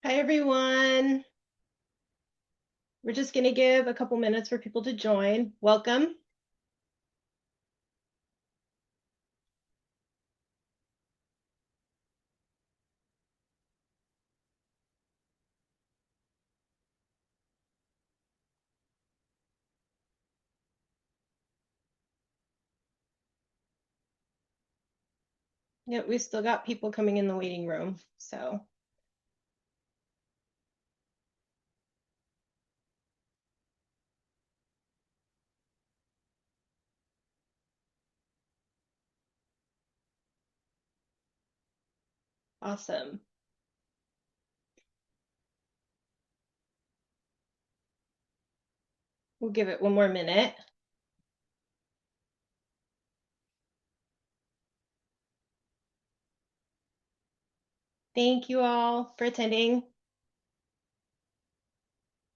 Hi, everyone. We're just going to give a couple minutes for people to join. Welcome. Yeah, we've still got people coming in the waiting room, so. Awesome. We'll give it one more minute. Thank you all for attending.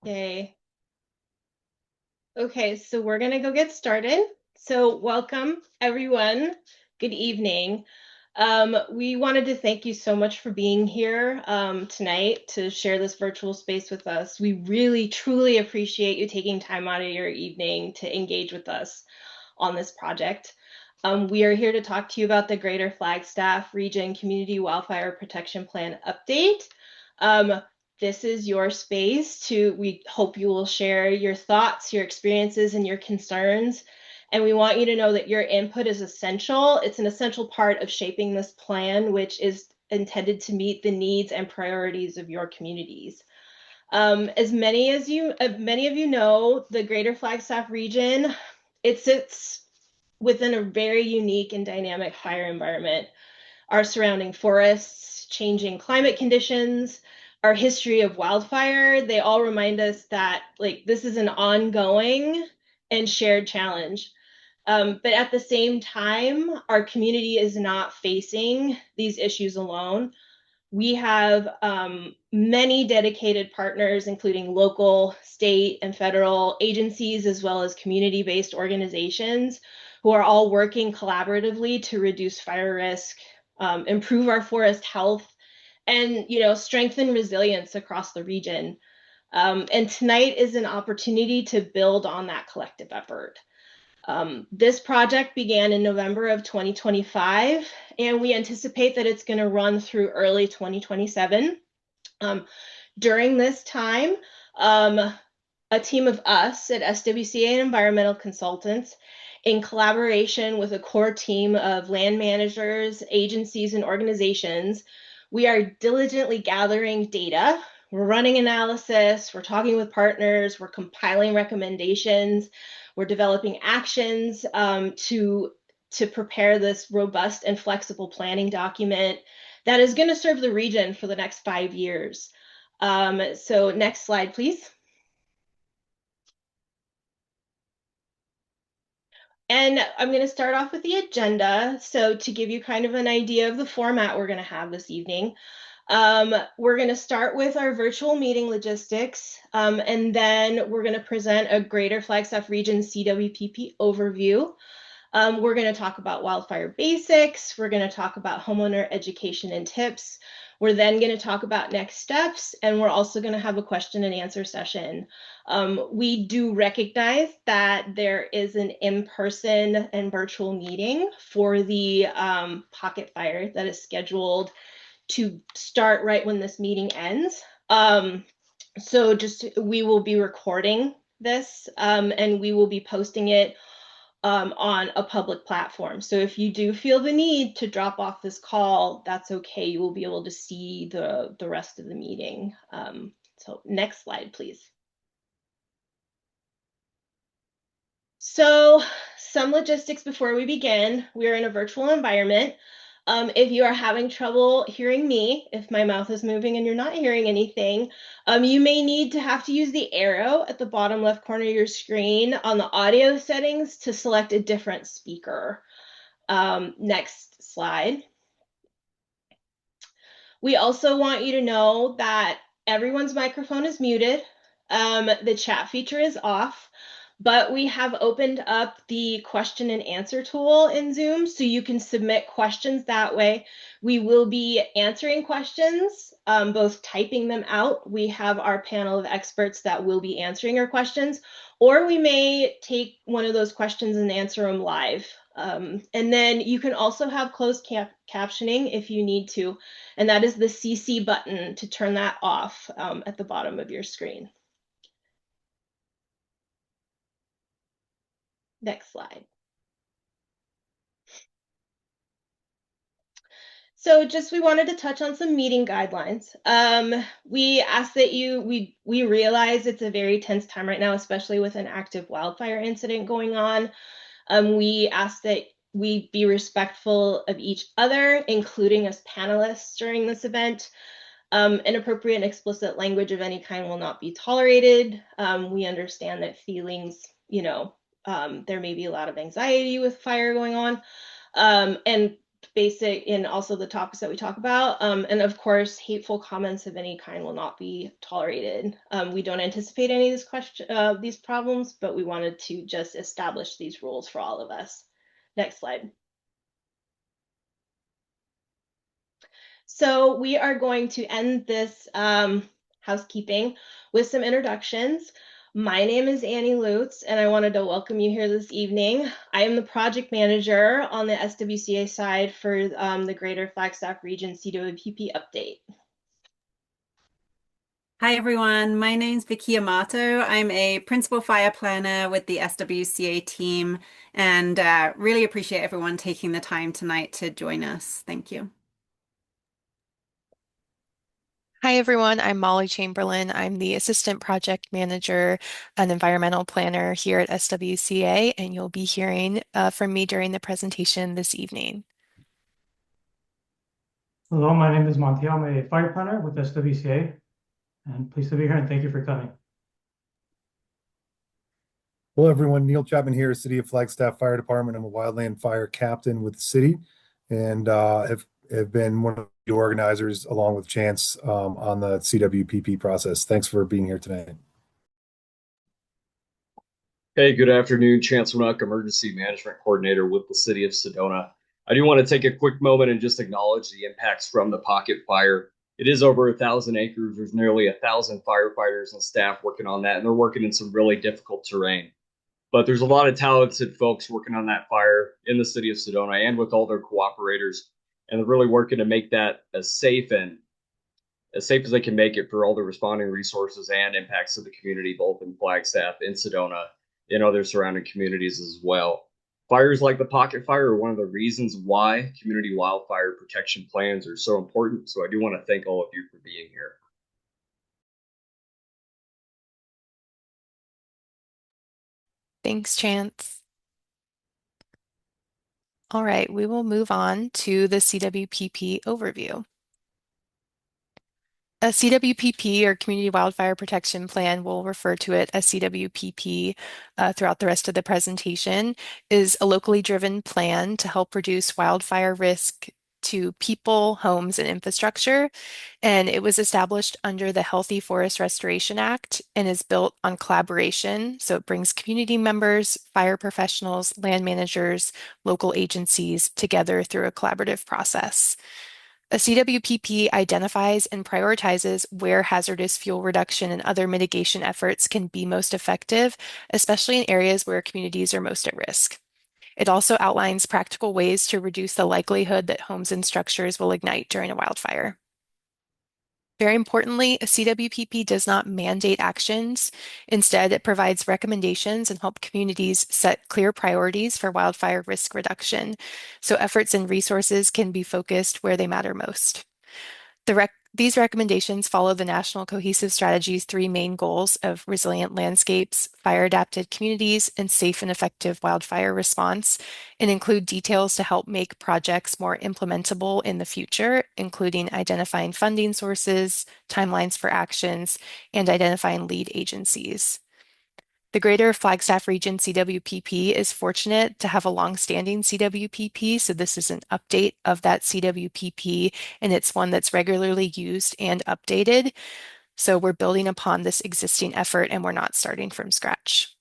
Yay. Okay, so we're going to go get started. So welcome, everyone. Good evening. We wanted to thank you so much for being here tonight to share this virtual space with us. We really, truly appreciate you taking time out of your evening to engage with us on this project. We are here to talk to you about the Greater Flagstaff Region Community Wildfire Protection Plan update. This is your space we hope you will share your thoughts, your experiences, and your concerns. And we want you to know that your input is essential. It's an essential part of shaping this plan, which is intended to meet the needs and priorities of your communities. As many of you know, the Greater Flagstaff region, it sits within a very unique and dynamic fire environment. Our surrounding forests, changing climate conditions, our history of wildfire, they all remind us that this is an ongoing and shared challenge. But at the same time, our community is not facing these issues alone. We have many dedicated partners, including local, state, and federal agencies, as well as community-based organizations who are all working collaboratively to reduce fire risk, improve our forest health, and strengthen resilience across the region. And tonight is an opportunity to build on that collective effort. This project began in November of 2025, and we anticipate that it's going to run through early 2027. During this time, a team of us at SWCA Environmental Consultants, in collaboration with a core team of land managers, agencies, and organizations, we are diligently gathering data. We're running analysis, we're talking with partners, we're compiling recommendations, we're developing actions to prepare this robust and flexible planning document that is going to serve the region for the next 5 years. So next slide, please. And I'm going to start off with the agenda. So to give you kind of an idea of the format we're going to have this evening, we're going to start with our virtual meeting logistics, and then we're going to present a Greater Flagstaff Region CWPP overview. We're going to talk about wildfire basics. We're going to talk about homeowner education and tips. We're then going to talk about next steps, and we're also going to have a question and answer session. We do recognize that there is an in-person and virtual meeting for the pocket fire that is scheduled to start right when this meeting ends. So we will be recording this, and we will be posting it on a public platform. So if you do feel the need to drop off this call, that's okay. You will be able to see the rest of the meeting. So next slide, please. So some logistics before we begin. We are in a virtual environment. If you are having trouble hearing me, if my mouth is moving and you're not hearing anything, you may have to use the arrow at the bottom left corner of your screen on the audio settings to select a different speaker. Next slide. We also want you to know that everyone's microphone is muted. The chat feature is off, But we have opened up the question and answer tool in Zoom, so you can submit questions that way. We will be answering questions, both typing them out. We have our panel of experts that will be answering your questions, or we may take one of those questions and answer them live. And then you can also have closed captioning if you need to, and that is the CC button to turn that off at the bottom of your screen. Next slide. So just we wanted to touch on some meeting guidelines. We ask that we realize it's a very tense time right now, especially with an active wildfire incident going on. We ask that we be respectful of each other, including as panelists during this event. Inappropriate and explicit language of any kind will not be tolerated. We understand that feelings, there may be a lot of anxiety with fire going on. And basic in also the topics that we talk about. And of course, hateful comments of any kind will not be tolerated. We don't anticipate any of these problems, but we wanted to just establish these rules for all of us. Next slide. So we are going to end this housekeeping with some introductions. My name is Annie Lutz, and I wanted to welcome you here this evening. I am the project manager on the SWCA side for the Greater Flagstaff Region CWPP update. Hi everyone, my name's Vicky Amato. I'm a principal fire planner with the SWCA team and really appreciate everyone taking the time tonight to join us. Thank you. Hi everyone, I'm Molly Chamberlain. I'm the Assistant Project Manager and Environmental Planner here at SWCA, and you'll be hearing from me during the presentation this evening. Hello, my name is Monty. I'm a fire planner with SWCA, and pleased to be here, and thank you for coming. Hello, everyone. Neil Chapman here, City of Flagstaff Fire Department. I'm a wildland fire captain with the city, and have been one of the organizers, along with Chance, on the CWPP process. Thanks for being here tonight. Hey, good afternoon. Chance Winnock, Emergency Management Coordinator with the City of Sedona. I do want to take a quick moment and just acknowledge the impacts from the pocket fire. It is over 1,000 acres. There's nearly 1,000 firefighters and staff working on that, and they're working in some really difficult terrain. But there's a lot of talented folks working on that fire in the City of Sedona and with all their cooperators, and they're really working to make that as safe as they can make it for all the responding resources and impacts to the community, both in Flagstaff, in Sedona, and other surrounding communities as well. Fires like the pocket fire are one of the reasons why community wildfire protection plans are so important. So I do want to thank all of you for being here. Thanks, Chance. All right, we will move on to the CWPP overview. A CWPP, or Community Wildfire Protection Plan, we'll refer to it as CWPP throughout the rest of the presentation, is a locally driven plan to help reduce wildfire risk to people, homes, and infrastructure. And it was established under the Healthy Forest Restoration Act and is built on collaboration. So it brings community members, fire professionals, land managers, local agencies together through a collaborative process. A CWPP identifies and prioritizes where hazardous fuel reduction and other mitigation efforts can be most effective, especially in areas where communities are most at risk. It also outlines practical ways to reduce the likelihood that homes and structures will ignite during a wildfire. Very importantly, a CWPP does not mandate actions. Instead, it provides recommendations and help communities set clear priorities for wildfire risk reduction, so efforts and resources can be focused where they matter most. These recommendations follow the National Cohesive Strategy's three main goals of resilient landscapes, fire-adapted communities, and safe and effective wildfire response, and include details to help make projects more implementable in the future, including identifying funding sources, timelines for actions, and identifying lead agencies. The Greater Flagstaff Region CWPP is fortunate to have a long-standing CWPP, so this is an update of that CWPP, and it's one that's regularly used and updated. So we're building upon this existing effort, and we're not starting from scratch.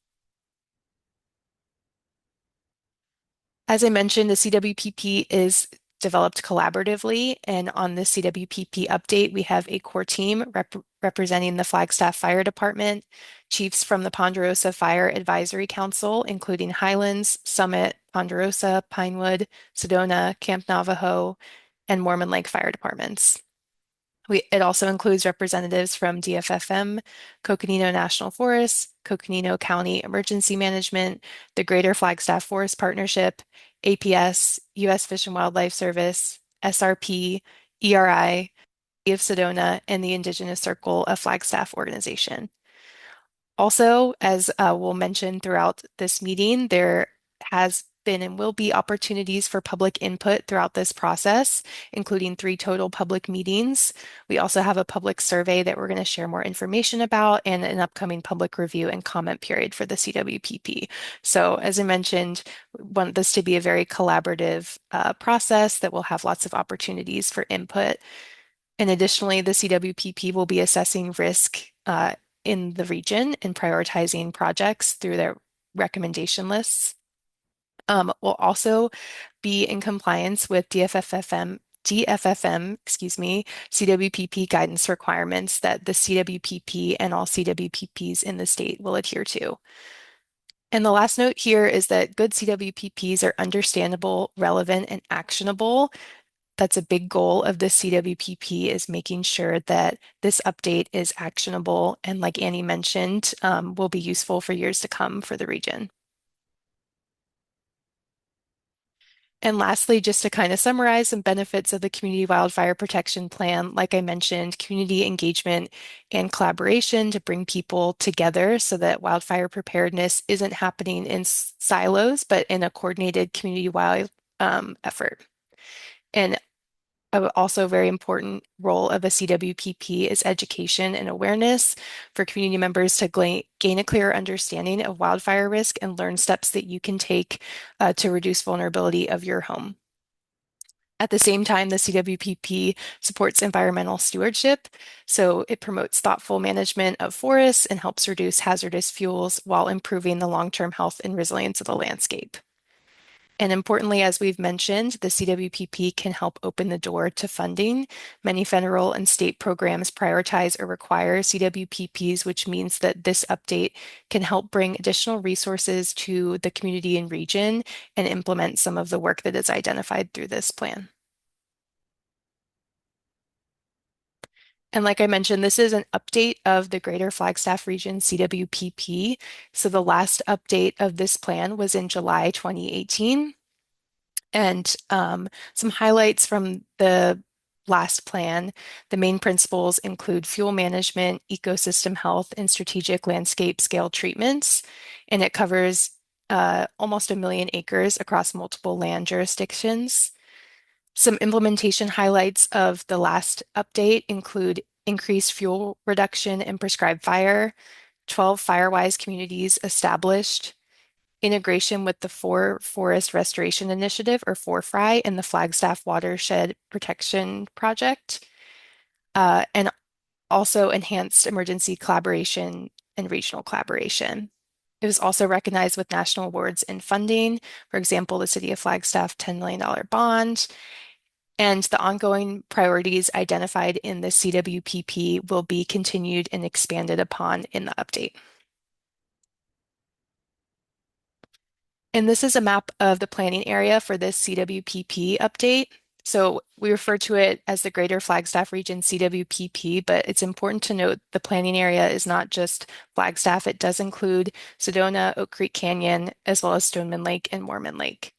As I mentioned, the CWPP is developed collaboratively, and on the CWPP update, we have a core team representing the Flagstaff Fire Department, chiefs from the Ponderosa Fire Advisory Council, including Highlands, Summit, Ponderosa, Pinewood, Sedona, Camp Navajo, and Mormon Lake Fire Departments. It also includes representatives from DFFM, Coconino National Forest, Coconino County Emergency Management, the Greater Flagstaff Forest Partnership, APS, U.S. Fish and Wildlife Service, SRP, ERI, City of Sedona, and the Indigenous Circle of Flagstaff organization. Also, as we'll mention throughout this meeting, there has been and will be opportunities for public input throughout this process, including 3 total public meetings. We also have a public survey that we're going to share more information about and an upcoming public review and comment period for the CWPP. So as I mentioned, we want this to be a very collaborative process that will have lots of opportunities for input. And additionally, the CWPP will be assessing risk in the region and prioritizing projects through their recommendation lists. Will also be in compliance with DFFM, CWPP guidance requirements that the CWPP and all CWPPs in the state will adhere to. And the last note here is that good CWPPs are understandable, relevant, and actionable. That's a big goal of the CWPP, is making sure that this update is actionable and, like Annie mentioned, will be useful for years to come for the region. And lastly, just to kind of summarize some benefits of the Community Wildfire Protection Plan, like I mentioned, community engagement and collaboration to bring people together so that wildfire preparedness isn't happening in silos, but in a coordinated community-wide effort. And also a very important role of a CWPP is education and awareness for community members to gain a clearer understanding of wildfire risk and learn steps that you can take to reduce vulnerability of your home. At the same time, the CWPP supports environmental stewardship, so it promotes thoughtful management of forests and helps reduce hazardous fuels while improving the long-term health and resilience of the landscape. And importantly, as we've mentioned, the CWPP can help open the door to funding. Many federal and state programs prioritize or require CWPPs, which means that this update can help bring additional resources to the community and region and implement some of the work that is identified through this plan. And like I mentioned, this is an update of the Greater Flagstaff Region CWPP. So the last update of this plan was in July 2018. And some highlights from the last plan, the main principles include fuel management, ecosystem health, and strategic landscape scale treatments. And it covers almost 1 million acres across multiple land jurisdictions. Some implementation highlights of the last update include increased fuel reduction and prescribed fire, 12 Firewise communities established, integration with the Forest Restoration Initiative, or FORFRI, and the Flagstaff Watershed Protection Project, and also enhanced emergency collaboration and regional collaboration. It was also recognized with national awards and funding, for example, the City of Flagstaff $10 million bond, and the ongoing priorities identified in the CWPP will be continued and expanded upon in the update. And this is a map of the planning area for this CWPP update. So we refer to it as the Greater Flagstaff Region CWPP, but it's important to note the planning area is not just Flagstaff. It does include Sedona, Oak Creek Canyon, as well as Stoneman Lake and Mormon Lake.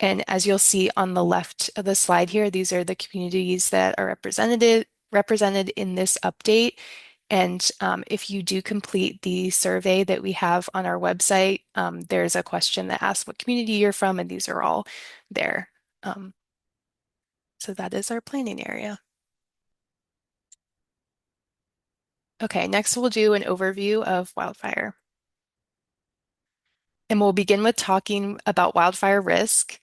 And as you'll see on the left of the slide here, these are the communities that are represented in this update. And if you do complete the survey that we have on our website, there's a question that asks what community you're from, and these are all there. So that is our planning area. Okay, next we'll do an overview of wildfire. And we'll begin with talking about wildfire risk.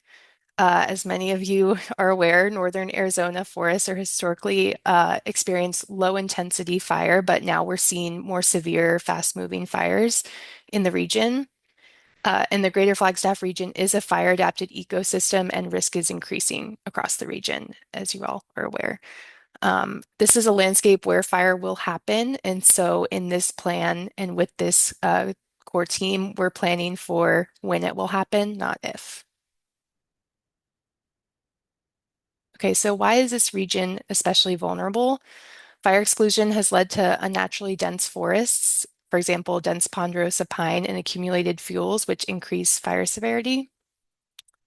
As many of you are aware, northern Arizona forests are historically experienced low intensity fire, but now we're seeing more severe, fast moving fires in the region. And the greater Flagstaff region is a fire-adapted ecosystem, and risk is increasing across the region, as you all are aware. This is a landscape where fire will happen, and so in this plan and with this core team, we're planning for when it will happen, not if. Okay, so why is this region especially vulnerable? Fire exclusion has led to unnaturally dense forests, for example, dense ponderosa pine and accumulated fuels, which increase fire severity.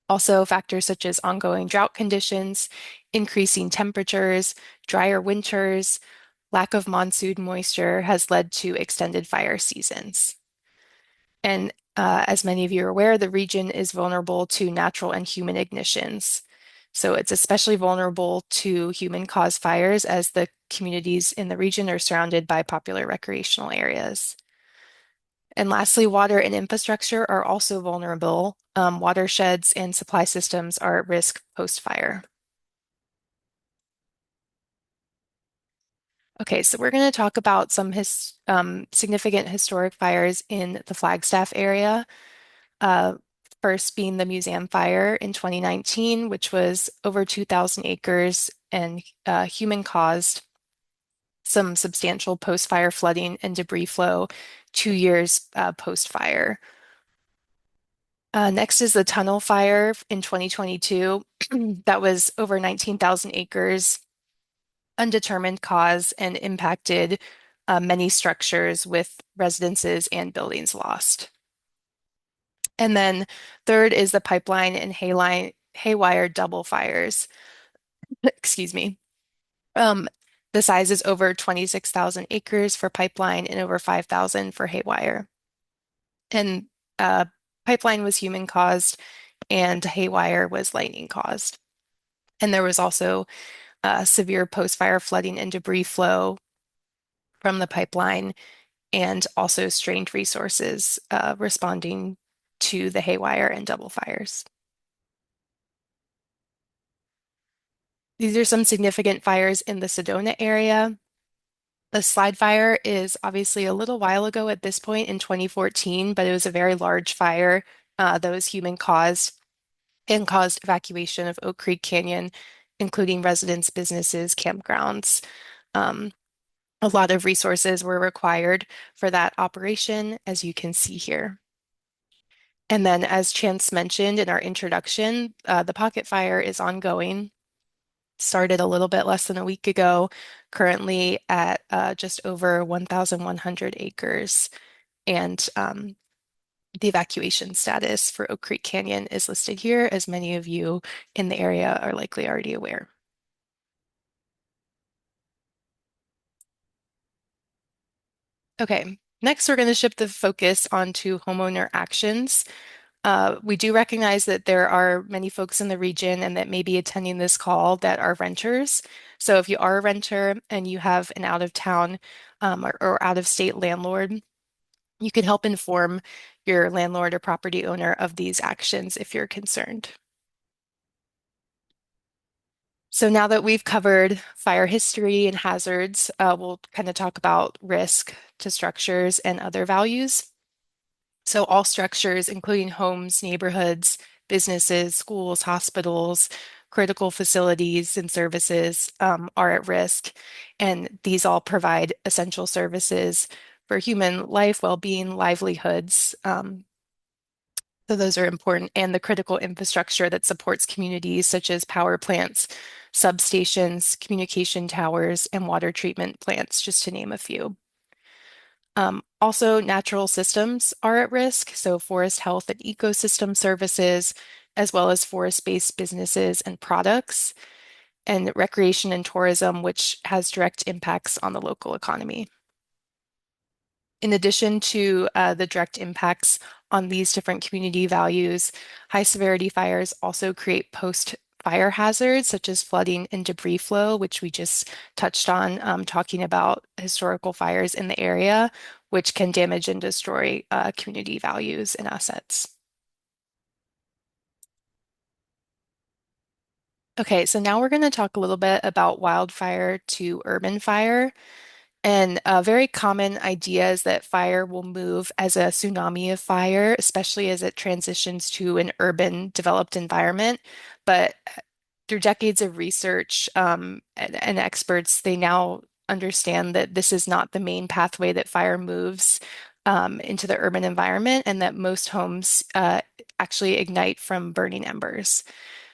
Also, factors such as ongoing drought conditions, increasing temperatures, drier winters, lack of monsoon moisture has led to extended fire seasons. And as many of you are aware, the region is vulnerable to natural and human ignitions. So it's especially vulnerable to human-caused fires as the communities in the region are surrounded by popular recreational areas. And lastly, water and infrastructure are also vulnerable. Watersheds and supply systems are at risk post-fire. Okay, so we're going to talk about some significant historic fires in the Flagstaff area. Uh, First being the Museum Fire in 2019, which was over 2,000 acres and human caused, some substantial post-fire flooding and debris flow 2 years post-fire. Next is the Tunnel Fire in 2022. That was over 19,000 acres, undetermined cause, and impacted many structures with residences and buildings lost. And then third is the pipeline and haywire double fires. Excuse me. Um, the size is over 26,000 acres for pipeline and over 5,000 for haywire. And uh, pipeline was human caused and haywire was lightning caused. And there was also severe post-fire flooding and debris flow from the pipeline and also strained resources responding to the haywire and double fires. These are some significant fires in the Sedona area. The Slide Fire is obviously a little while ago at this point in 2014, but it was a very large fire that was human caused and caused evacuation of Oak Creek Canyon, including residents, businesses, campgrounds. Um, a lot of resources were required for that operation, as you can see here. And then, as Chance mentioned in our introduction, the Pocket Fire is ongoing. Started a little bit less than a week ago, currently at just over 1,100 acres. And the evacuation status for Oak Creek Canyon is listed here, as many of you in the area are likely already aware. Okay, next we're going to shift the focus onto homeowner actions. We do recognize that there are many folks in the region and that may be attending this call that are renters. So if you are a renter and you have an out-of-town or out-of-state landlord, you can help inform your landlord or property owner of these actions if you're concerned. So now that we've covered fire history and hazards, we'll kind of talk about risk to structures and other values. So all structures, including homes, neighborhoods, businesses, schools, hospitals, critical facilities and services are at risk. And these all provide essential services for human life, well-being, livelihoods. So those are important. And the critical infrastructure that supports communities such as power plants, substations, communication towers, and water treatment plants, just to name a few. Also, natural systems are at risk, so forest health and ecosystem services, as well as forest-based businesses and products, and recreation and tourism, which has direct impacts on the local economy. In addition to the direct impacts on these different community values, high severity fires also create post-fire hazards such as flooding and debris flow, which we just touched on talking about historical fires in the area, which can damage and destroy community values and assets. Okay, so now we're going to talk a little bit about wildfire to urban fire. And a very common idea is that fire will move as a tsunami of fire, especially as it transitions to an urban developed environment. But through decades of research and experts, they now understand that this is not the main pathway that fire moves into the urban environment, and that most homes actually ignite from burning embers.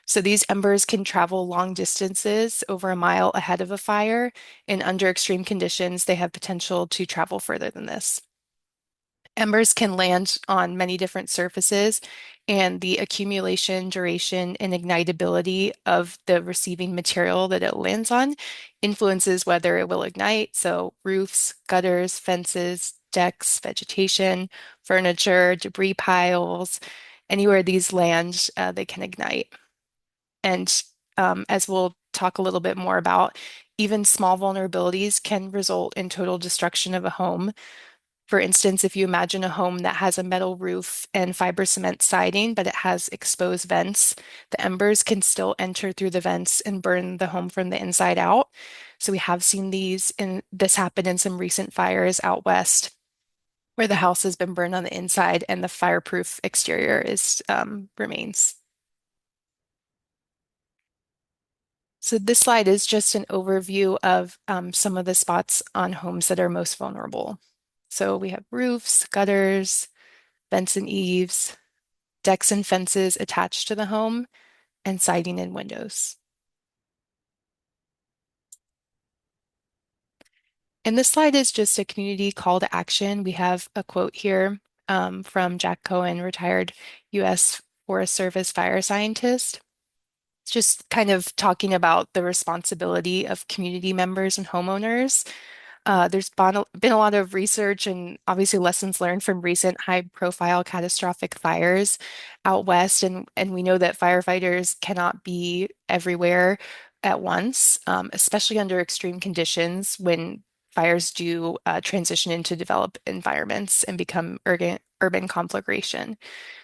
So these embers can travel long distances, over a mile ahead of a fire, and under extreme conditions, they have potential to travel further than this. Embers can land on many different surfaces, and the accumulation, duration, and ignitability of the receiving material that it lands on influences whether it will ignite. So, roofs, gutters, fences, decks, vegetation, furniture, debris piles, anywhere these land, they can ignite. And as we'll talk a little bit more about, even small vulnerabilities can result in total destruction of a home. For instance, if you imagine a home that has a metal roof and fiber cement siding, but it has exposed vents, the embers can still enter through the vents and burn the home from the inside out. So we have seen this happen in some recent fires out west, where the house has been burned on the inside and the fireproof exterior is remains. So this slide is just an overview of some of the spots on homes that are most vulnerable. So we have roofs, gutters, vents and eaves, decks and fences attached to the home, and siding and windows. And this slide is just a community call to action. We have a quote here from Jack Cohen, retired U.S. Forest Service fire scientist. It's just kind of talking about the responsibility of community members and homeowners. There's been a lot of research and obviously lessons learned from recent high-profile catastrophic fires out west, and we know that firefighters cannot be everywhere at once, especially under extreme conditions when fires do transition into developed environments and become urban conflagration.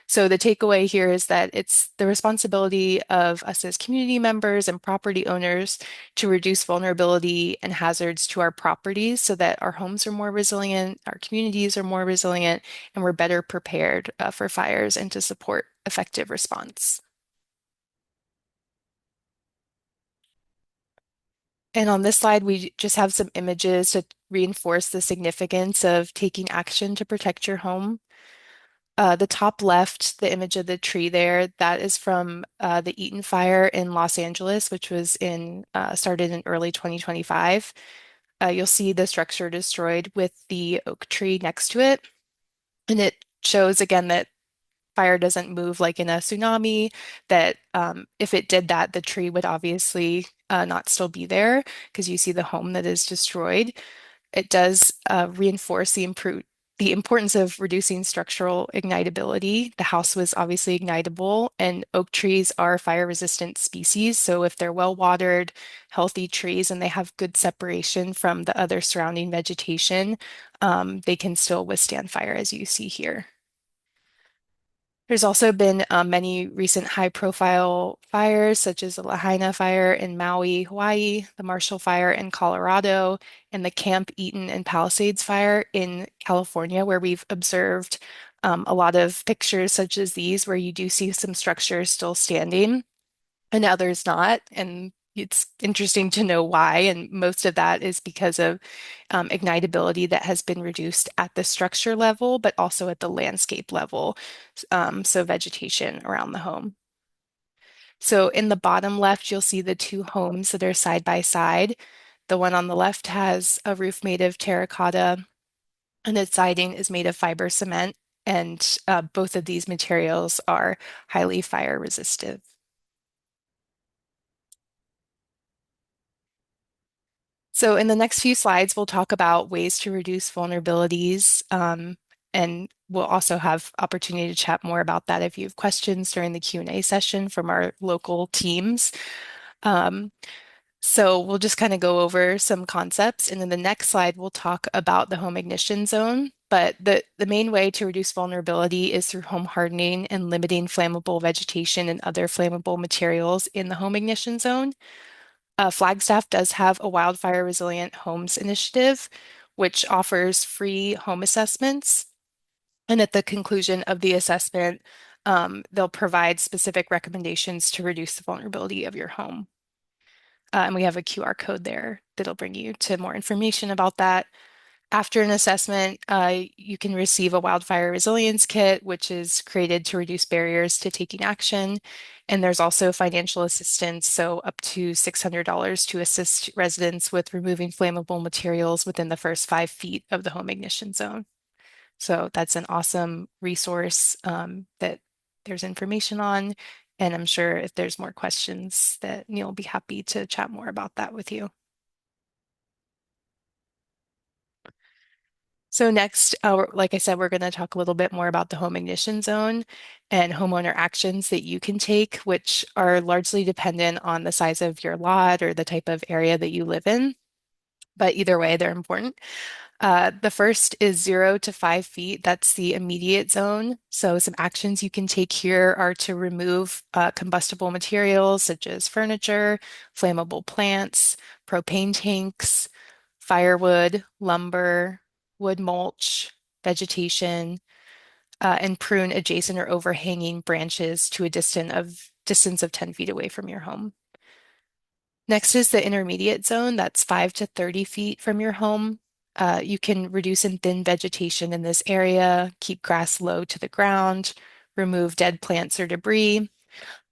So the takeaway here is that it's the responsibility of us as community members and property owners to reduce vulnerability and hazards to our properties so that our homes are more resilient, our communities are more resilient, and we're better prepared for fires and to support effective response. And on this slide, we just have some images to reinforce the significance of taking action to protect your home. The top left, the image of the tree there, that is from the Eaton fire in Los Angeles, which was started in early 2025. You'll see the structure destroyed with the oak tree next to it. And it shows again that fire doesn't move like in a tsunami, that if it did that, the tree would obviously not still be there because you see the home that is destroyed. It does reinforce the importance of reducing structural ignitability. The house was obviously ignitable, and oak trees are fire-resistant species. So if they're well-watered, healthy trees, and they have good separation from the other surrounding vegetation, they can still withstand fire, as you see here. There's also been many recent high-profile fires, such as the Lahaina fire in Maui, Hawaii, the Marshall Fire in Colorado, and the Camp Eaton and Palisades fire in California, where we've observed a lot of pictures such as these, where you do see some structures still standing and others not. And it's interesting to know why. And most of that is because of ignitability that has been reduced at the structure level, but also at the landscape level. So vegetation around the home. So in the bottom left, you'll see the two homes that are side by side. The one on the left has a roof made of terracotta, and its siding is made of fiber cement. And both of these materials are highly fire resistive. So in the next few slides, we'll talk about ways to reduce vulnerabilities, and we'll also have opportunity to chat more about that if you have questions during the Q&A session from our local teams. So we'll just kind of go over some concepts, and in the next slide, we'll talk about the home ignition zone. But the main way to reduce vulnerability is through home hardening and limiting flammable vegetation and other flammable materials in the home ignition zone. Flagstaff does have a wildfire resilient homes initiative, which offers free home assessments. And at the conclusion of the assessment, they'll provide specific recommendations to reduce the vulnerability of your home. And we have a QR code there that'll bring you to more information about that. After an assessment, you can receive a wildfire resilience kit, which is created to reduce barriers to taking action. And there's also financial assistance, so up to $600 to assist residents with removing flammable materials within the first 5 feet of the home ignition zone. So that's an awesome resource that there's information on. And I'm sure if there's more questions that Neil will be happy to chat more about that with you. So next, like I said, we're going to talk a little bit more about the home ignition zone and homeowner actions that you can take, which are largely dependent on the size of your lot or the type of area that you live in. But either way, they're important. The first is 0 to 5 feet. That's the immediate zone. So some actions you can take here are to remove combustible materials such as furniture, flammable plants, propane tanks, firewood, lumber, wood mulch, vegetation, and prune adjacent or overhanging branches to a distance of 10 feet away from your home. Next is the intermediate zone, that's 5 to 30 feet from your home. You can reduce and thin vegetation in this area, keep grass low to the ground, remove dead plants or debris,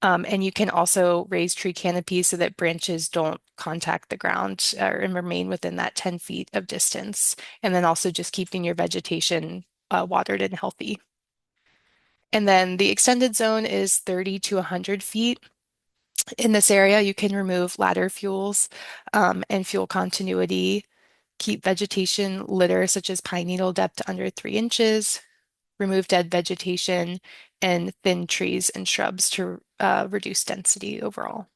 and you can also raise tree canopies so that branches don't contact the ground and remain within that 10 feet of distance. And then also just keeping your vegetation watered and healthy. And then the extended zone is 30 to 100 feet. In this area, you can remove ladder fuels and fuel continuity, keep vegetation litter such as pine needle depth under 3 inches, remove dead vegetation, and thin trees and shrubs to reduce density overall.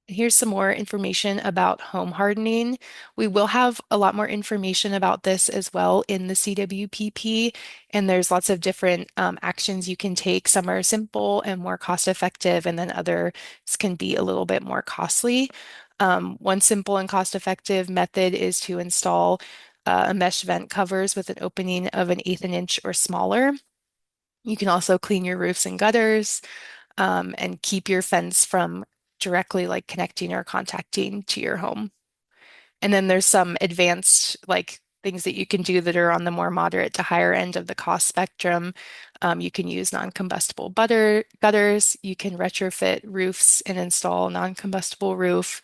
Here's some more information about home hardening. We will have a lot more information about this as well in the CWPP, and there's lots of different actions you can take. Some are simple and more cost effective, and then others can be a little bit more costly. One simple and cost effective method is to install a mesh vent covers with an opening of 1/8 an inch or smaller. You can also clean your roofs and gutters and keep your fence from directly like connecting or contacting to your home. And then there's some advanced like things that you can do that are on the more moderate to higher end of the cost spectrum. You can use non-combustible gutters. You can retrofit roofs and install non-combustible roof.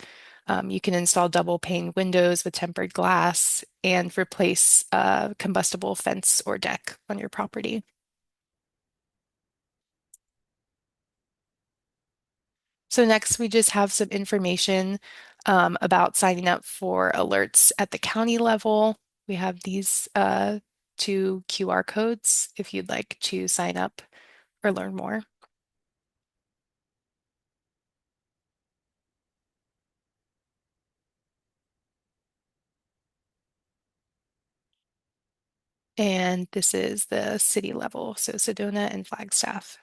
You can install double pane windows with tempered glass and replace combustible fence or deck on your property. So next, we just have some information about signing up for alerts at the county level. We have these 2 QR codes if you'd like to sign up or learn more. And this is the city level, so Sedona and Flagstaff.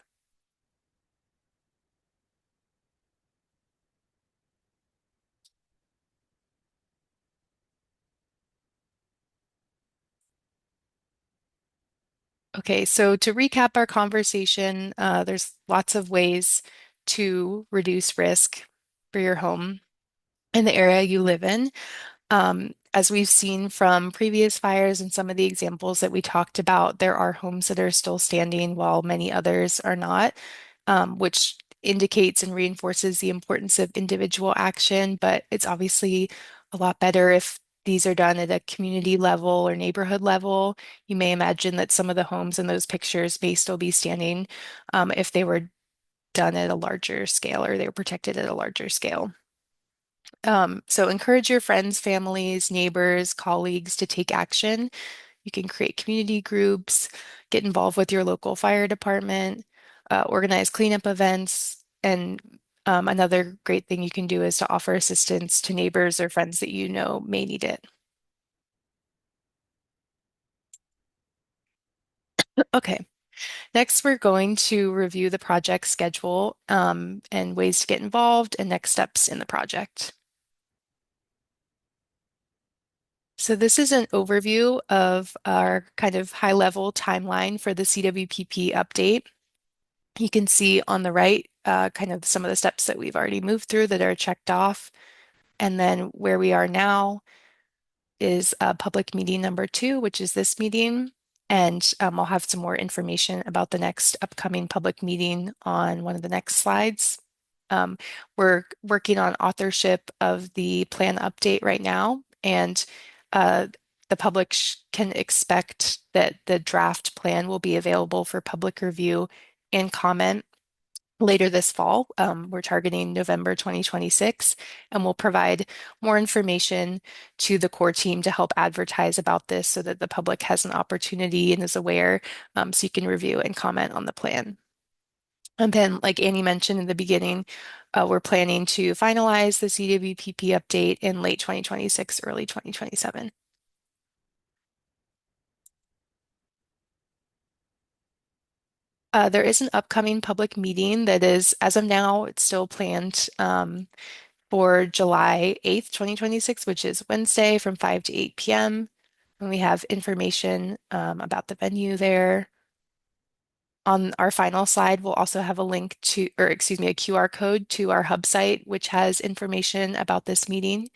Okay, so to recap our conversation, there's lots of ways to reduce risk for your home in the area you live in. As we've seen from previous fires and some of the examples that we talked about, there are homes that are still standing while many others are not, which indicates and reinforces the importance of individual action. But it's obviously a lot better if these are done at a community level or neighborhood level. You may imagine that some of the homes in those pictures may still be standing if they were done at a larger scale or they were protected at a larger scale. So encourage your friends, families, neighbors, colleagues to take action. You can create community groups, get involved with your local fire department, organize cleanup events, and another great thing you can do is to offer assistance to neighbors or friends that you know may need it. Okay. Next, we're going to review the project schedule and ways to get involved and next steps in the project. So this is an overview of our kind of high-level timeline for the CWPP update. You can see on the right kind of some of the steps that we've already moved through that are checked off. And then where we are now is public meeting number 2, which is this meeting. And I'll have some more information about the next upcoming public meeting on one of the next slides. We're working on authorship of the plan update right now, and the public can expect that the draft plan will be available for public review and comment later this fall. We're targeting November 2026, and we'll provide more information to the core team to help advertise about this so that the public has an opportunity and is aware, so you can review and comment on the plan. And then, like Annie mentioned in the beginning, we're planning to finalize the CWPP update in late 2026, early 2027. There is an upcoming public meeting that is, as of now, it's still planned for July 8th, 2026, which is Wednesday from 5 to 8 p.m. And we have information about the venue there. On our final slide, we'll also have a link to, or excuse me, a QR code to our hub site, which has information about this meeting.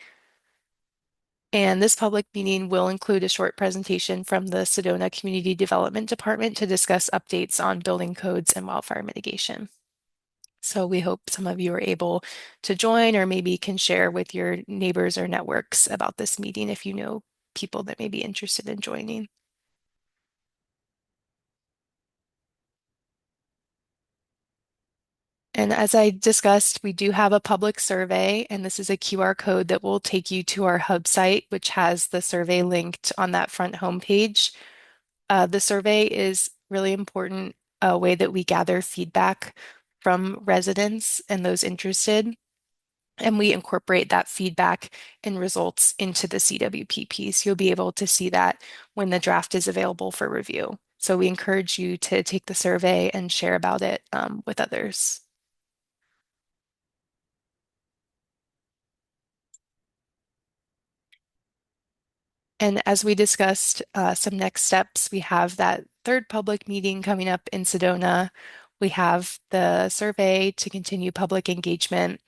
And this public meeting will include a short presentation from the Sedona Community Development Department to discuss updates on building codes and wildfire mitigation. So we hope some of you are able to join or maybe can share with your neighbors or networks about this meeting if you know people that may be interested in joining. And as I discussed, we do have a public survey, and this is a QR code that will take you to our hub site, which has the survey linked on that front homepage. The survey is really important, a way that we gather feedback from residents and those interested. And we incorporate that feedback and results into the CWPP. So you'll be able to see that when the draft is available for review. So we encourage you to take the survey and share about it with others. And as we discussed, some next steps, we have that third public meeting coming up in Sedona. We have the survey to continue public engagement.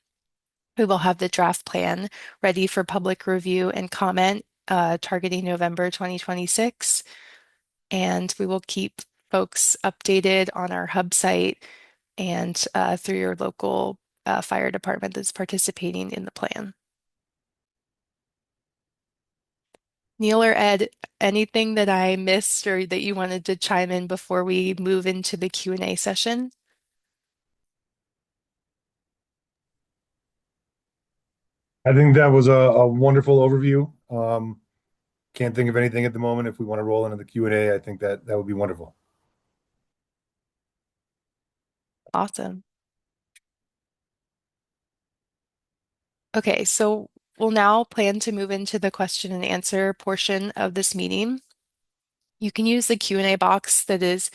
We will have the draft plan ready for public review and comment, targeting November 2026. And we will keep folks updated on our hub site and through your local fire department that's participating in the plan. Neil or Ed, anything that I missed or that you wanted to chime in before we move into the Q&A session? I think that was a wonderful overview. Can't think of anything at the moment. If we want to roll into the Q&A, I think that would be wonderful. Awesome. Okay, so we'll now plan to move into the question and answer portion of this meeting. You can use the Q&A box that is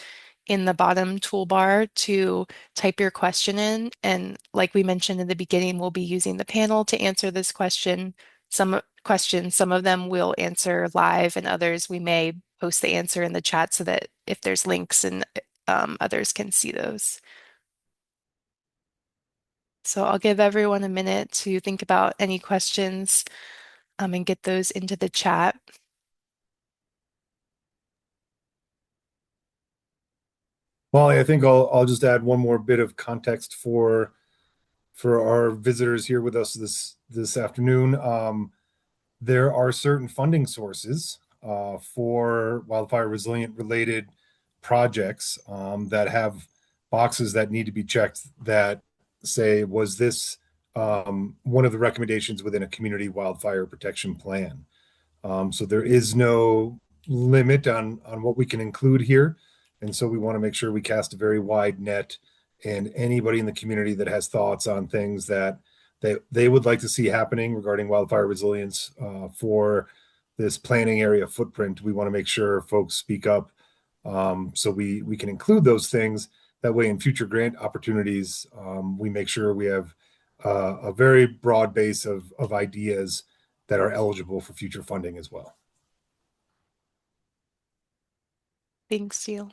in the bottom toolbar to type your question in. And like we mentioned in the beginning, we'll be using the panel to answer this question. Some questions, some of them we'll answer live, and others we may post the answer in the chat so that if there's links and others can see those. So I'll give everyone a minute to think about any questions and get those into the chat. Molly, I think I'll just add one more bit of context for our visitors here with us this afternoon. There are certain funding sources for wildfire resilient related projects that have boxes that need to be checked that say, was this one of the recommendations within a community wildfire protection plan? So there is no limit on what we can include here. And so we want to make sure we cast a very wide net, and anybody in the community that has thoughts on things that they would like to see happening regarding wildfire resilience for this planning area footprint, we want to make sure folks speak up So we can include those things. That way, in future grant opportunities, we make sure we have a very broad base of ideas that are eligible for future funding as well. Thanks, Teal.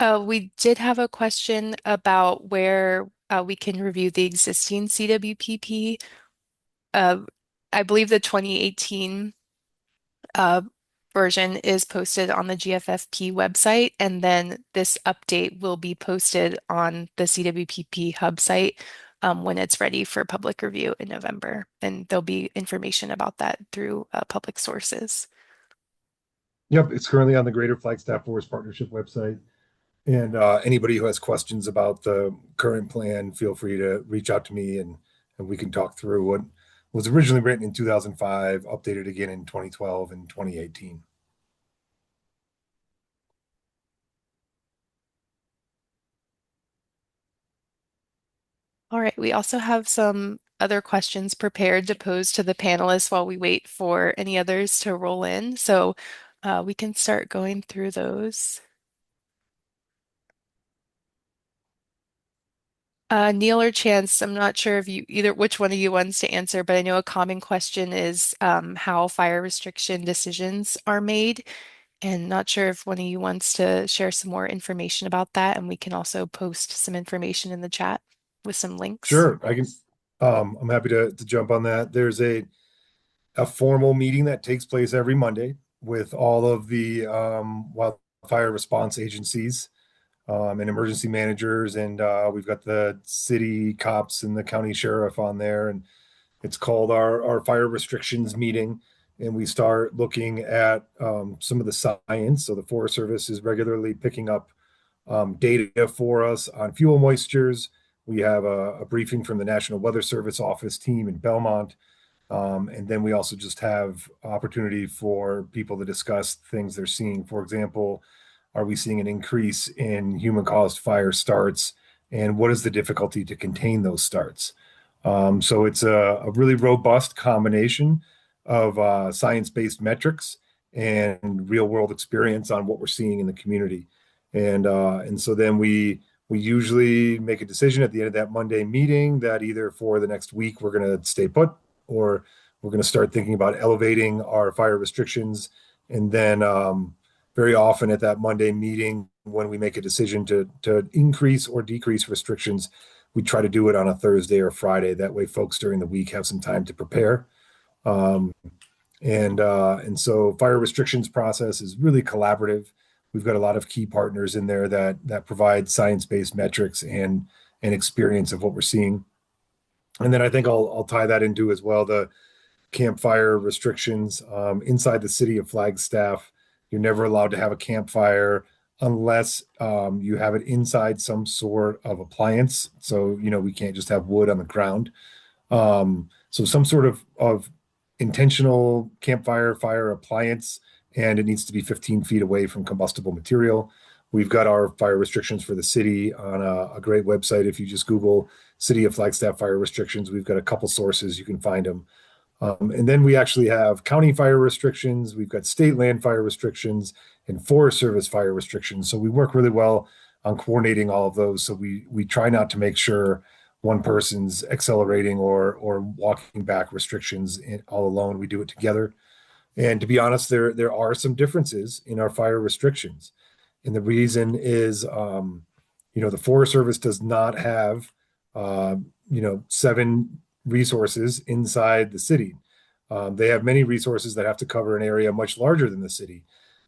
We did have a question about where we can review the existing CWPP. I believe the 2018 uh, version is posted on the GFFP website, and then this update will be posted on the CWPP hub site when it's ready for public review in November. And there'll be information about that through public sources. Yep, it's currently on the Greater Flagstaff Forest Partnership website. And anybody who has questions about the current plan, feel free to reach out to me and we can talk through what was originally written in 2005, updated again in 2012 and 2018. All right, we also have some other questions prepared to pose to the panelists while we wait for any others to roll in. So we can start going through those. Neil or Chance, I'm not sure if you either which one of you wants to answer, but I know a common question is how fire restriction decisions are made, and not sure if one of you wants to share some more information about that, and we can also post some information in the chat with some links. Sure, I can. I'm happy to jump on that. There's a formal meeting that takes place every Monday with all of the wildfire response agencies and emergency managers, and we've got the city cops and the county sheriff on there, and it's called our fire restrictions meeting. And we start looking at some of the science. So the Forest Service is regularly picking up data for us on fuel moistures. We have a briefing from the National Weather Service office team in Belmont. And then we also just have opportunity for people to discuss things they're seeing. For example, are we seeing an increase in human-caused fire starts? And what is the difficulty to contain those starts? So it's a really robust combination of science-based metrics and real-world experience on what we're seeing in the community. And so then we usually make a decision at the end of that Monday meeting that either for the next week we're going to stay put, or we're going to start thinking about elevating our fire restrictions. And then very often at that Monday meeting, when we make a decision to increase or decrease restrictions, we try to do it on a Thursday or Friday. That way folks during the week have some time to prepare. And so fire restrictions process is really collaborative. We've got a lot of key partners in there that provide science-based metrics and experience of what we're seeing. And then I think I'll tie that into as well the campfire restrictions inside the city of Flagstaff. You're never allowed to have a campfire unless you have it inside some sort of appliance. So we can't just have wood on the ground. So some sort of intentional campfire fire appliance, and it needs to be 15 feet away from combustible material. We've got our fire restrictions for the city on a great website. If you just Google City of Flagstaff fire restrictions, we've got a couple sources, you can find them. And then we actually have county fire restrictions. We've got state land fire restrictions and Forest Service fire restrictions. So we work really well on coordinating all of those. So we try not to make sure one person's accelerating or walking back restrictions all alone. We do it together. And to be honest, there are some differences in our fire restrictions. And the reason is, the Forest Service does not have, 7 resources inside the city. They have many resources that have to cover an area much larger than the city.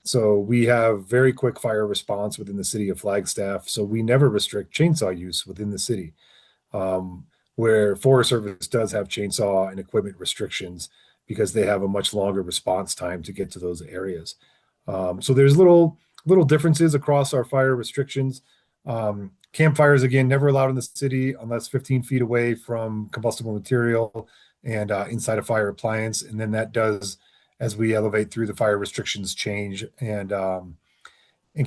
So we have very quick fire response within the city of Flagstaff. So we never restrict chainsaw use within the city, where Forest Service does have chainsaw and equipment restrictions because they have a much longer response time to get to those areas. So there's little differences across our fire restrictions. Campfires, again, never allowed in the city unless 15 feet away from combustible material and inside a fire appliance. And then that does, as we elevate through the fire restrictions, change. And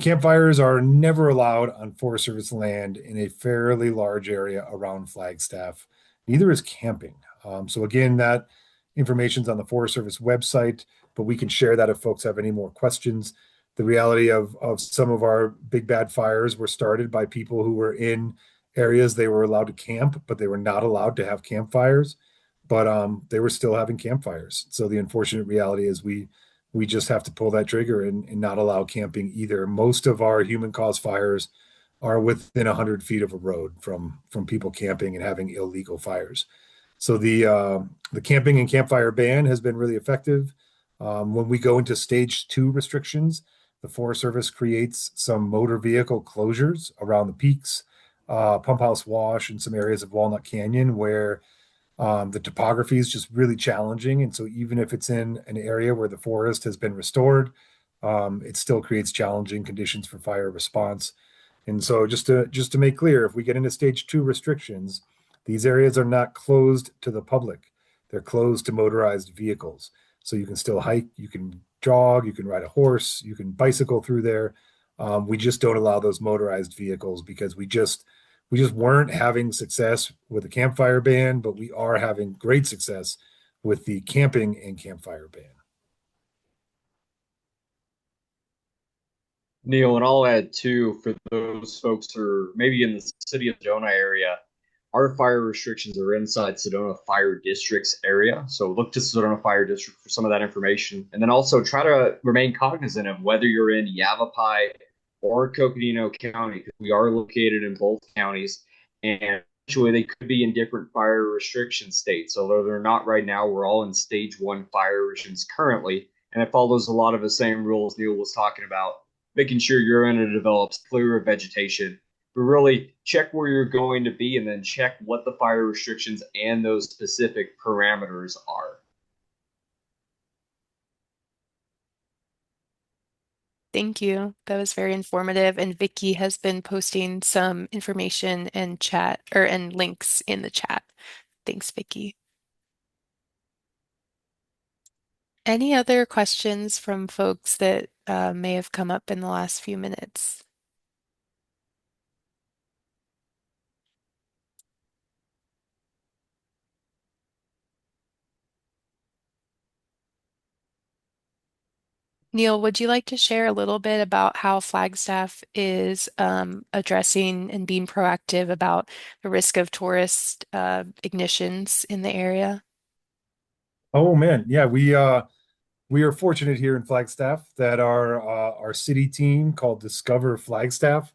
campfires are never allowed on Forest Service land in a fairly large area around Flagstaff. Neither is camping. So again, that information's on the Forest Service website. but we can share that if folks have any more questions. The reality of some of our big bad fires were started by people who were in areas they were allowed to camp, but they were not allowed to have campfires. But they were still having campfires. So the unfortunate reality is we just have to pull that trigger and not allow camping either. Most of our human caused fires are within 100 feet of a road from people camping and having illegal fires. So the camping and campfire ban has been really effective. When we go into stage 2 restrictions, the Forest Service creates some motor vehicle closures around the peaks, Pump House Wash, and some areas of Walnut Canyon where the topography is just really challenging. And so even if it's in an area where the forest has been restored, it still creates challenging conditions for fire response. And so just to make clear, if we get into stage 2 restrictions, these areas are not closed to the public. They're closed to motorized vehicles. So you can still hike, you can jog, you can ride a horse, you can bicycle through there. We just don't allow those motorized vehicles because we just weren't having success with the campfire ban, but we are having great success with the camping and campfire ban. Neil, and I'll add too, for those folks who are maybe in the city of Sedona area, our fire restrictions are inside Sedona Fire District's area. So look to Sedona Fire District for some of that information. And then also try to remain cognizant of whether you're in Yavapai or Coconino County, because we are located in both counties. And actually, they could be in different fire restriction states. Although they're not right now, we're all in stage 1 fire restrictions currently. And it follows a lot of the same rules Neil was talking about, making sure your area develops clear of vegetation. But really check where you're going to be and then check what the fire restrictions and those specific parameters are. Thank you. That was very informative. And Vicky has been posting some information and chat and links in the chat. Thanks, Vicky. Any other questions from folks that may have come up in the last few minutes? Neil, would you like to share a little bit about how Flagstaff is addressing and being proactive about the risk of tourist ignitions in the area? Oh man, yeah, we are fortunate here in Flagstaff that our city team called Discover Flagstaff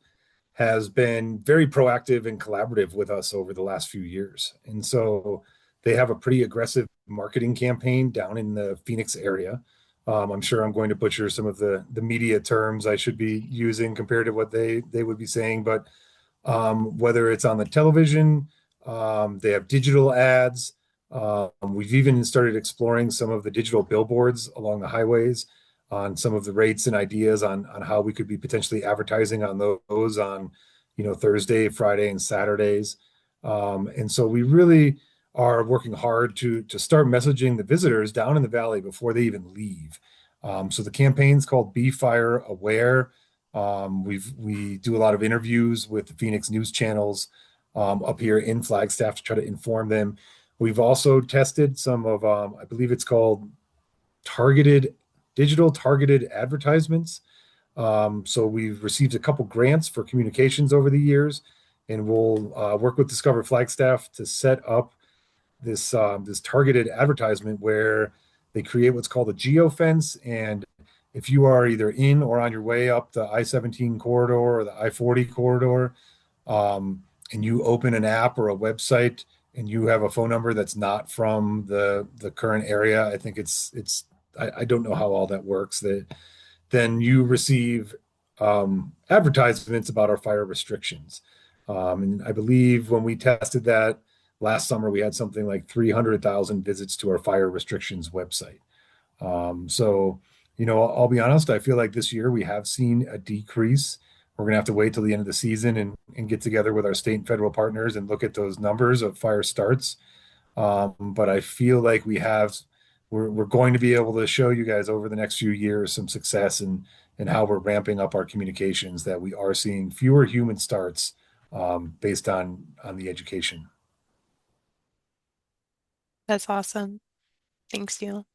has been very proactive and collaborative with us over the last few years. And so they have a pretty aggressive marketing campaign down in the Phoenix area. I'm sure I'm going to butcher some of the media terms I should be using compared to what they would be saying, but whether it's on the television, they have digital ads. We've even started exploring some of the digital billboards along the highways on some of the rates and ideas on how we could be potentially advertising on those on, Thursday, Friday, and Saturdays. And so we really are working hard to start messaging the visitors down in the valley before they even leave. So the campaign's called Be Fire Aware. We do a lot of interviews with the Phoenix news channels up here in Flagstaff to try to inform them. We've also tested some of, I believe it's called digital targeted advertisements. So we've received a couple grants for communications over the years, and we'll work with Discover Flagstaff to set up this targeted advertisement where they create what's called a geofence. And if you are either in or on your way up the I-17 corridor or the I-40 corridor, and you open an app or a website and you have a phone number that's not from the current area, I think I don't know how all that works. Then you receive advertisements about our fire restrictions. And I believe when we tested that last summer, we had something like 300,000 visits to our fire restrictions website. So, I'll be honest, I feel like this year we have seen a decrease. We're going to have to wait till the end of the season and get together with our state and federal partners and look at those numbers of fire starts. But I feel like we're going to be able to show you guys over the next few years some success and how we're ramping up our communications, that we are seeing fewer human starts based on the education. That's awesome. Thanks, Neil.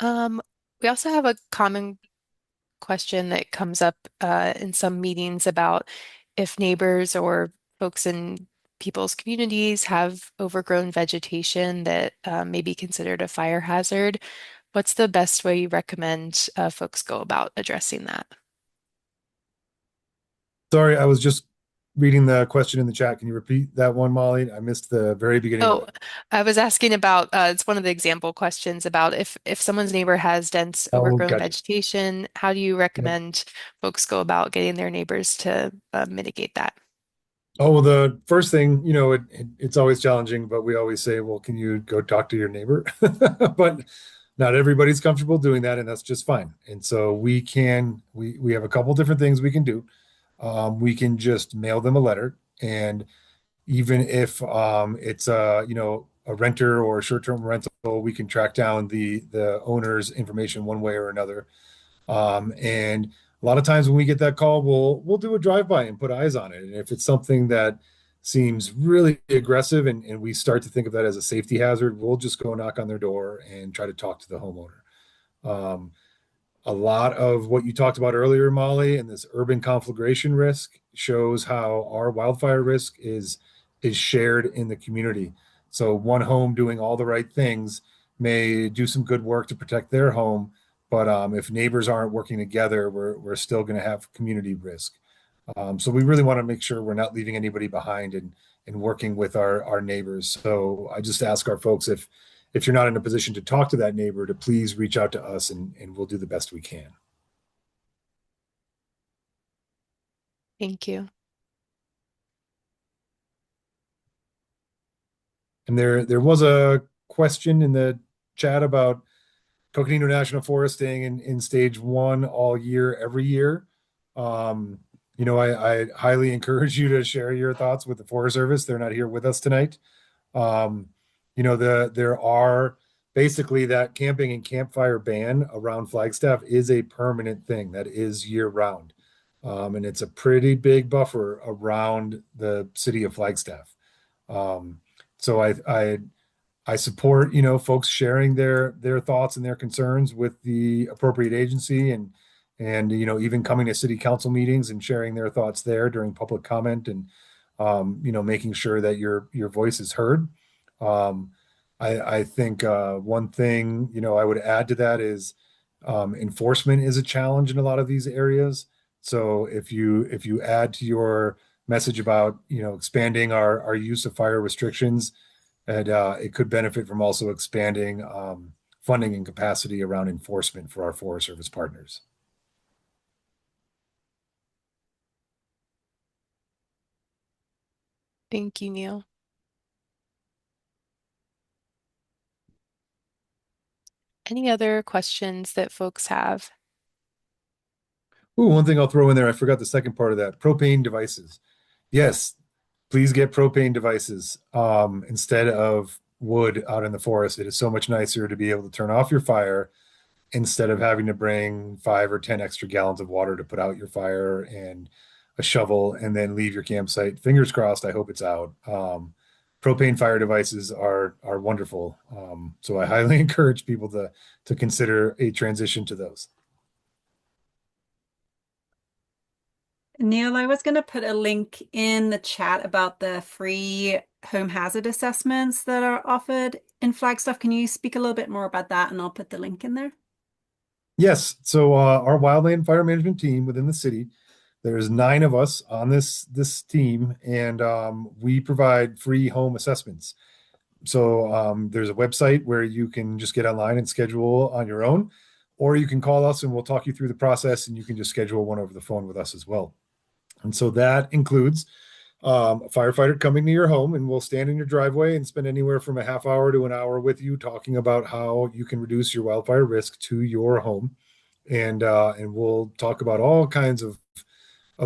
Um, we also have a common question that comes up in some meetings about if neighbors or folks in people's communities have overgrown vegetation that may be considered a fire hazard. What's the best way you recommend folks go about addressing that? Sorry, I was just reading the question in the chat. Can you repeat that one, Molly? I missed the very beginning of Oh, it. I was asking about it's one of the example questions about if someone's neighbor has dense Oh, overgrown gotcha. vegetation, how do you Yep. recommend folks go about getting their neighbors to mitigate that? Oh, well, the first thing, it's always challenging, but we always say, well, can you go talk to your neighbor? But not everybody's comfortable doing that, and that's just fine. And so we have a couple different things we can do. We can just mail them a letter, and even if it's a renter or a short-term rental, we can track down the owner's information one way or another. And a lot of times when we get that call, we'll do a drive-by and put eyes on it. And if it's something that seems really aggressive and we start to think of that as a safety hazard, we'll just go knock on their door and try to talk to the homeowner. Um, a lot of what you talked about earlier, Molly, and this urban conflagration risk shows how our wildfire risk is shared in the community. So one home doing all the right things may do some good work to protect their home, but if neighbors aren't working together, we're still going to have community risk. So we really want to make sure we're not leaving anybody behind and working with our neighbors. So I just ask our folks if you're not in a position to talk to that neighbor, to please reach out to us and we'll do the best we can. Thank you. And there was a question in the chat about Coconino National Forest staying in stage one all year, every year. Um, I highly encourage you to share your thoughts with the Forest Service. They're not here with us tonight. Um, there are basically that camping and campfire ban around Flagstaff is a permanent thing that is year round. And it's a pretty big buffer around the city of Flagstaff. Um, so I support, folks sharing their thoughts and their concerns with the appropriate agency and even coming to city council meetings and sharing their thoughts there during public comment and making sure that your voice is heard. Um, I think one thing, I would add to that is enforcement is a challenge in a lot of these areas. So if you add to your message about, expanding our use of fire restrictions, and it could benefit from also expanding funding and capacity around enforcement for our Forest Service partners. Thank you, Neil. Any other questions that folks have? Ooh, one thing I'll throw in there, I forgot the second part of that. Propane devices. Yes, please get propane devices instead of wood out in the forest. It is so much nicer to be able to turn off your fire instead of having to bring 5 or 10 extra gallons of water to put out your fire and a shovel and then leave your campsite. Fingers crossed, I hope it's out. Propane fire devices are wonderful. So I highly encourage people to consider a transition to those. Neil, I was going to put a link in the chat about the free home hazard assessments that are offered in Flagstaff. Can you speak a little bit more about that? And I'll put the link in there. Yes, so our wildland fire management team within the city, there's 9 of us on this team, and we provide free home assessments. So there's a website where you can just get online and schedule on your own, or you can call us and we'll talk you through the process, and you can just schedule one over the phone with us as well. And so that includes a firefighter coming to your home, and we'll stand in your driveway and spend anywhere from a half hour to an hour with you talking about how you can reduce your wildfire risk to your home. And we'll talk about all kinds of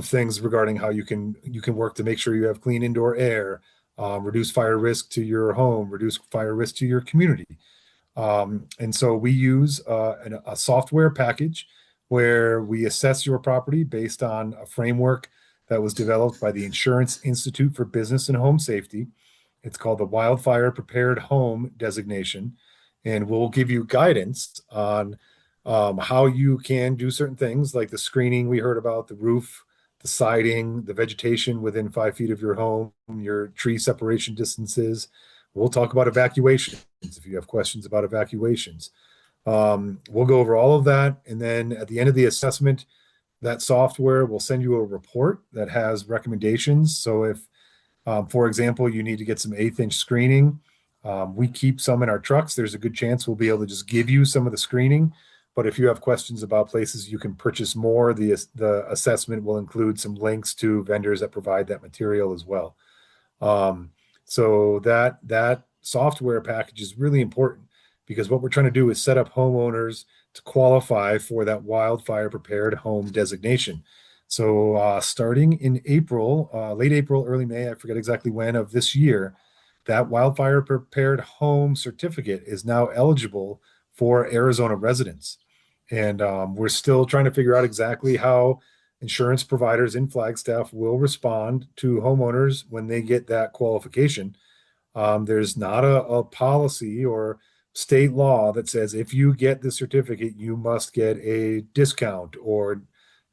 things regarding how you can work to make sure you have clean indoor air, reduce fire risk to your home, reduce fire risk to your community. And so we use a software package where we assess your property based on a framework that was developed by the Insurance Institute for Business and Home Safety. It's called the Wildfire Prepared Home designation. and we'll give you guidance on how you can do certain things like the screening we heard about, the roof, the siding, the vegetation within 5 feet of your home, your tree separation distances. We'll talk about evacuations if you have questions about evacuations. We'll go over all of that. And then at the end of the assessment, that software will send you a report that has recommendations. So if, for example, you need to get some 1/8 inch screening, we keep some in our trucks. There's a good chance we'll be able to just give you some of the screening. But if you have questions about places you can purchase more, the assessment will include some links to vendors that provide that material as well. So that software package is really important because what we're trying to do is set up homeowners to qualify for that wildfire prepared home designation. So starting in April, late April, early May, I forget exactly when of this year, that wildfire prepared home certificate is now eligible for Arizona residents. And we're still trying to figure out exactly how insurance providers in Flagstaff will respond to homeowners when they get that qualification. There's not a policy or state law that says if you get the certificate, you must get a discount or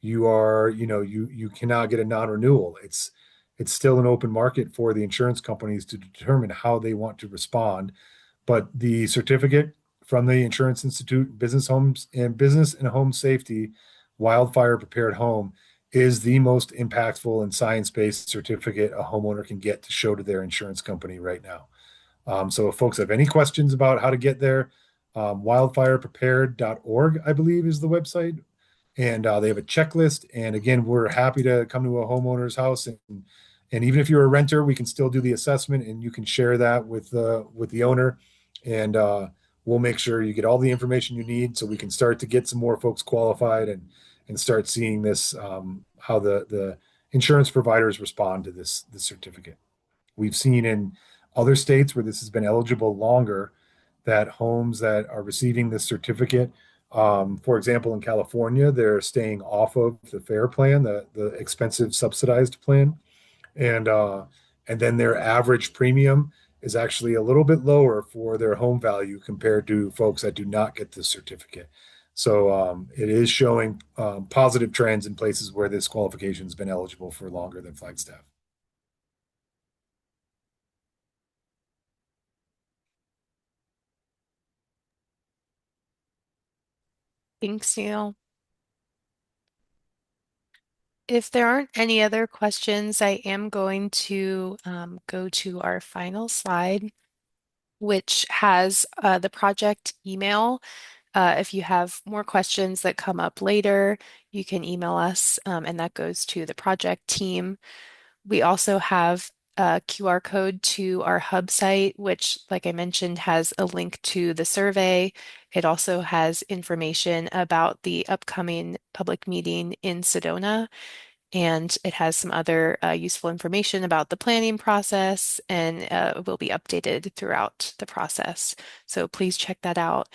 you cannot get a non-renewal. It's still an open market for the insurance companies to determine how they want to respond. But the certificate from the Insurance Institute, Business and Home Safety Wildfire Prepared Home is the most impactful and science-based certificate a homeowner can get to show to their insurance company right now. So if folks have any questions about how to get there, wildfireprepared.org, I believe, is the website. And they have a checklist. And again, we're happy to come to a homeowner's house. And even if you're a renter, we can still do the assessment and you can share that with the owner. And we'll make sure you get all the information you need so we can start to get some more folks qualified and start seeing this, how the insurance providers respond to this certificate. We've seen in other states where this has been eligible longer that homes that are receiving this certificate, for example, in California, they're staying off of the FAIR plan, the expensive subsidized plan, and then their average premium is actually a little bit lower for their home value compared to folks that do not get this certificate. So it is showing positive trends in places where this qualification has been eligible for longer than Flagstaff. Thanks, Neil. If there aren't any other questions, I am going to go to our final slide, which has the project email. If you have more questions that come up later, you can email us, and that goes to the project team. We also have a QR code to our hub site, which, like I mentioned, has a link to the survey. It also has information about the upcoming public meeting in Sedona, and it has some other useful information about the planning process and will be updated throughout the process. So please check that out.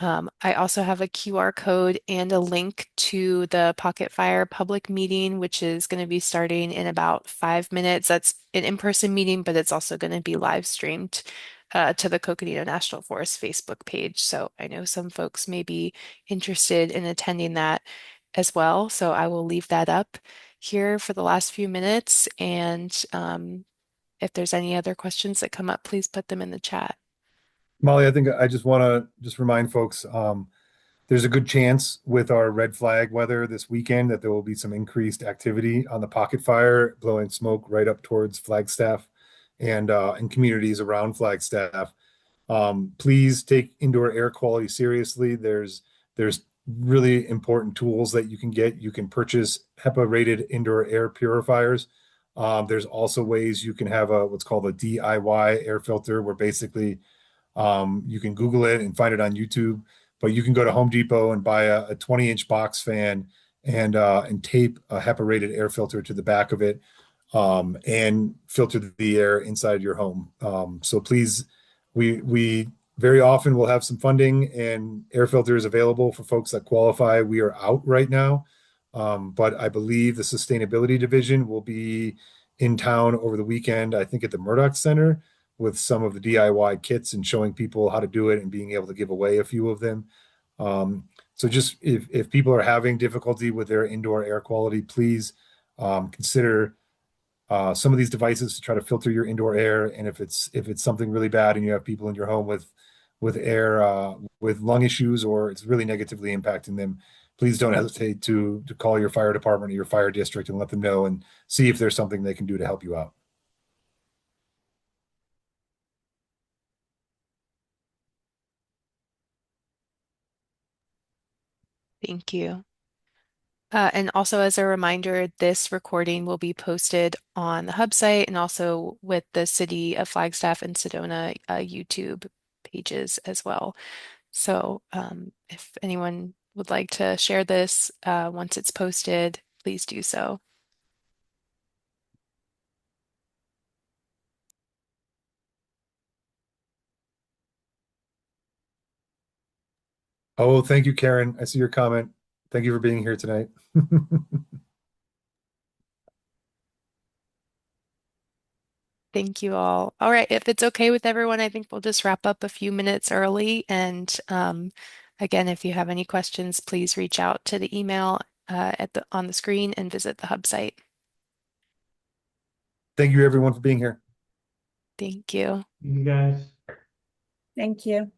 I also have a QR code and a link to the Pocket Fire public meeting, which is going to be starting in about 5 minutes. That's an in-person meeting, but it's also going to be live streamed to the Coconino National Forest Facebook page. So I know some folks may be interested in attending that as well. So I will leave that up here for the last few minutes. And if there's any other questions that come up, please put them in the chat. Molly, I think I just want to just remind folks, there's a good chance with our red flag weather this weekend that there will be some increased activity on the pocket fire, blowing smoke right up towards Flagstaff and communities around Flagstaff. Please take indoor air quality seriously. There's really important tools that you can get. You can purchase HEPA-rated indoor air purifiers. There's also ways you can have what's called a DIY air filter, where basically you can Google it and find it on YouTube, but you can go to Home Depot and buy a 20-inch box fan and tape a HEPA-rated air filter to the back of it and filter the air inside your home. So please, we very often will have some funding and air filters available for folks that qualify. We are out right now, but I believe the sustainability division will be in town over the weekend, I think at the Murdoch Center, with some of the DIY kits and showing people how to do it and being able to give away a few of them. So just if people are having difficulty with their indoor air quality, please consider some of these devices to try to filter your indoor air. And if it's something really bad and you have people in your home with air with lung issues, or it's really negatively impacting them, please don't hesitate to call your fire department or your fire district and let them know and see if there's something they can do to help you out. Thank you. And also, as a reminder, this recording will be posted on the Hub site and also with the City of Flagstaff and Sedona YouTube pages as well. So if anyone would like to share this once it's posted, please do so. Oh, thank you, Karen. I see your comment. Thank you for being here tonight. Thank you all. All right, if it's okay with everyone, I think we'll just wrap up a few minutes early. And again, if you have any questions, please reach out to the email on the screen and visit the Hub site. Thank you, everyone, for being here. Thank you. You guys. Thank you.